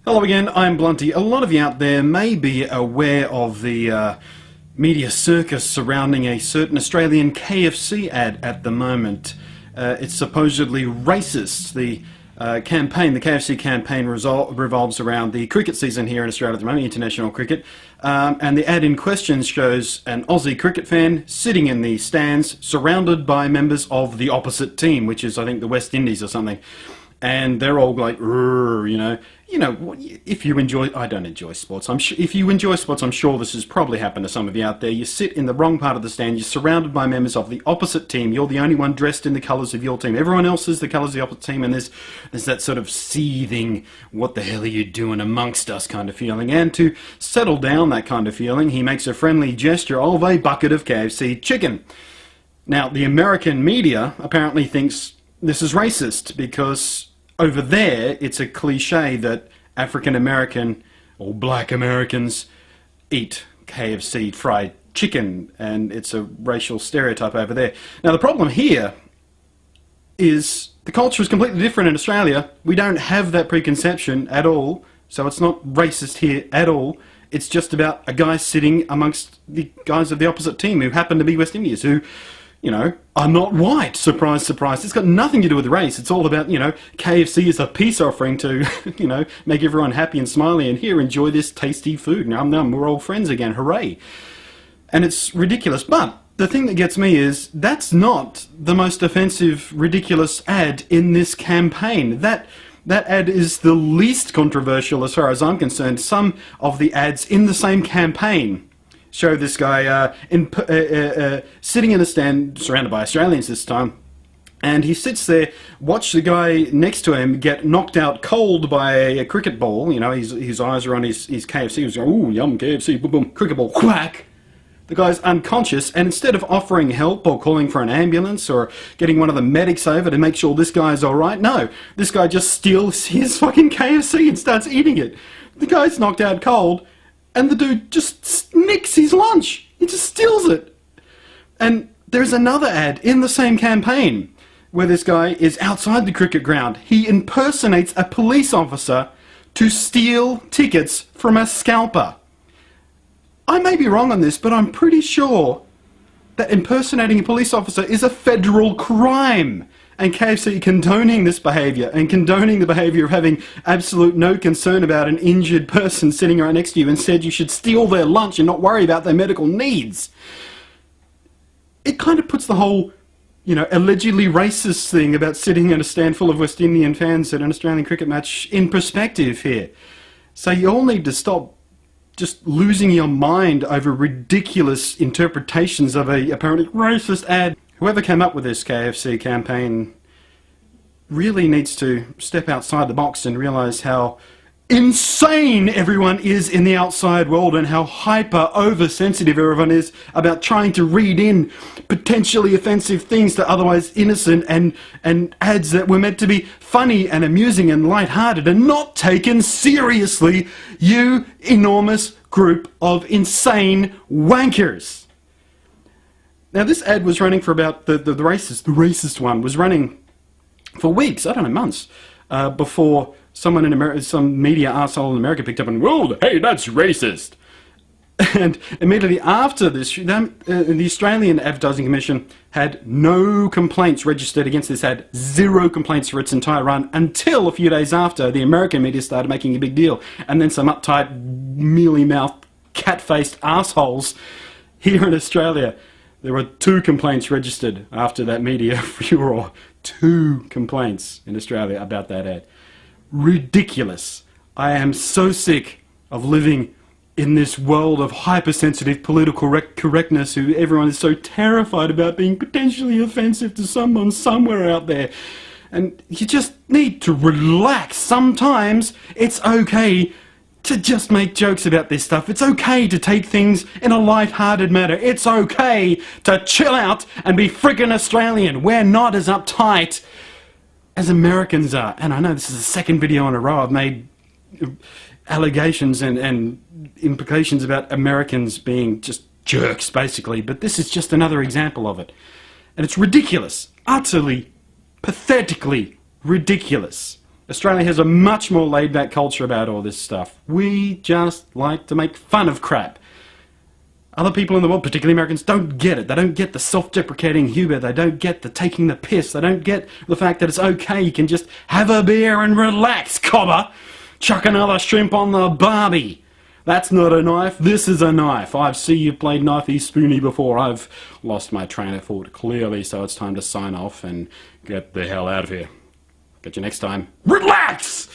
Hello again, I'm Blunty. A lot of you out there may be aware of the media circus surrounding a certain Australian KFC ad at the moment. It's supposedly racist. The campaign, the KFC campaign, revolves around the cricket season here in Australia at the moment, international cricket, and the ad in question shows an Aussie cricket fan sitting in the stands surrounded by members of the opposite team, which is, I think, the West Indies or something. And they're all like, if you enjoy, I don't enjoy sports. If you enjoy sports, I'm sure this has probably happened to some of you out there. You sit in the wrong part of the stand, you're surrounded by members of the opposite team, you're the only one dressed in the colours of your team. Everyone else is the colours of the opposite team, and there's that sort of seething, what the hell are you doing amongst us kind of feeling. And to settle down that kind of feeling, he makes a friendly gesture of a bucket of KFC chicken. Now, the American media apparently thinks this is racist because over there it's a cliche that African American or black Americans eat KFC fried chicken, and it's a racial stereotype over there. Now the problem here is the culture is completely different in Australia. We don't have that preconception at all, so it's not racist here at all. It's just about a guy sitting amongst the guys of the opposite team who happen to be West Indians, who, you know, are not white. Surprise, surprise. It's got nothing to do with race. It's all about, you know, KFC is a peace offering to, you know, make everyone happy and smiley, and here, enjoy this tasty food. Now we're all friends again. Hooray. And it's ridiculous. But the thing that gets me is that's not the most offensive, ridiculous ad in this campaign. That ad is the least controversial as far as I'm concerned. Some of the ads in the same campaign show this guy sitting in a stand, surrounded by Australians this time, and he sits there, watch the guy next to him get knocked out cold by a cricket ball. You know, his eyes are on his KFC, he's going, ooh, yum, KFC, boom, boom, cricket ball, whack! The guy's unconscious, and instead of offering help or calling for an ambulance or getting one of the medics over to make sure this guy's alright, no, this guy just steals his fucking KFC and starts eating it. The guy's knocked out cold, and the dude just nicks his lunch. He just steals it. And there's another ad in the same campaign where this guy is outside the cricket ground. He impersonates a police officer to steal tickets from a scalper. I may be wrong on this, but I'm pretty sure that impersonating a police officer is a federal crime. And KFC condoning this behaviour, and condoning the behaviour of having absolute no concern about an injured person sitting right next to you, and said you should steal their lunch and not worry about their medical needs. It kind of puts the whole, you know, allegedly racist thing about sitting in a stand full of West Indian fans at an Australian cricket match in perspective here. So you all need to stop just losing your mind over ridiculous interpretations of a apparently racist ad. Whoever came up with this KFC campaign really needs to step outside the box and realise how insane everyone is in the outside world, and how hyper oversensitive everyone is about trying to read in potentially offensive things to otherwise innocent and ads that were meant to be funny and amusing and light-hearted and not taken seriously, you enormous group of insane wankers. Now this ad was running for about, the racist one was running for weeks, I don't know, months, before someone in America, some media arsehole in America picked up and, whoa, hey, that's racist. And immediately after this, the Australian Advertising Commission had no complaints registered against this ad, 0 complaints for its entire run, until a few days after the American media started making a big deal. And then some uptight, mealy-mouthed, cat-faced assholes here in Australia. There were 2 complaints registered after that media furore. 2 complaints in Australia about that ad. Ridiculous. I am so sick of living in this world of hypersensitive political correctness, who everyone is so terrified about being potentially offensive to someone somewhere out there. And you just need to relax. Sometimes it's okay to just make jokes about this stuff. It's okay to take things in a light-hearted manner. It's okay to chill out and be friggin' Australian. We're not as uptight as Americans are. And I know this is the second video in a row I've made allegations and implications about Americans being just jerks, basically, but this is just another example of it. And it's ridiculous. Utterly, pathetically ridiculous. Australia has a much more laid-back culture about all this stuff. We just like to make fun of crap. Other people in the world, particularly Americans, don't get it. They don't get the self-deprecating humour. They don't get the taking the piss. They don't get the fact that it's okay. You can just have a beer and relax, cobber. Chuck another shrimp on the barbie. That's not a knife. This is a knife. I see you've played knifey spoony before. I've lost my train of thought clearly, so it's time to sign off and get the hell out of here. Catch you next time. Relax!